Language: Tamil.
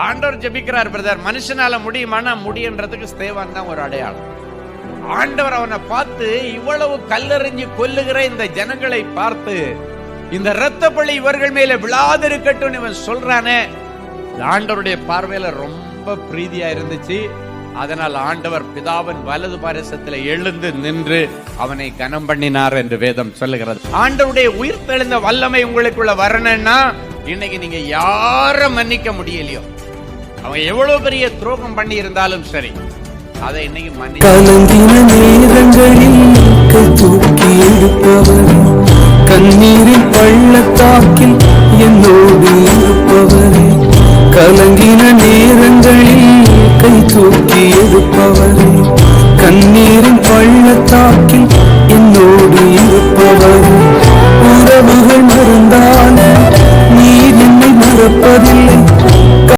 ஆண்டவர் ஜெபிக்கிறார், பிரதர் மனுஷனால முடியுமானா முடியுன்றதுக்கு ஸ்தேவான் தான் ஒரு அடையாளம். ஆண்டவர் அவனை பார்த்து இவ்வளவு கல்லெறிஞ்சு கொல்லுகிற இந்த ஜனங்களை பார்த்து இந்த இரத்த பழி இவர்கள் மேல விழாதிருக்கட்டும் இவன் சொல்றானே, ஆண்டவருடைய பார்வையில ரொம்ப பிரீதியா இருந்துச்சு. அதனால் ஆண்டவர் பிதாவின் வலது பாரசத்தில் எழுந்து நின்று அவனை கனம் பண்ணினார் என்று வேதம் சொல்லுகிறது. ஆண்டவருடைய உயிர் தெழுந்த வல்லமை உங்களுக்குள்ள வரணும்னா இன்னைக்கு நீங்க யார மன்னிக்க முடியலையோ, அவங்க எவ்வளவு பெரிய துரோகம் பண்ணி இருந்தாலும் சரி, அதை இன்னைக்கு கண்ணீரின் பள்ளத்தாக்கில் என்னோடு இருப்பவரே, கலங்கின நேரங்களில் கை தூக்கி எடுப்பவரே, கண்ணீரின் பள்ளத்தாக்கில் என்னோடு இருப்பவரே, உறவுகள் மறந்தாலும் நீர் என்னை மறப்பதில்லை,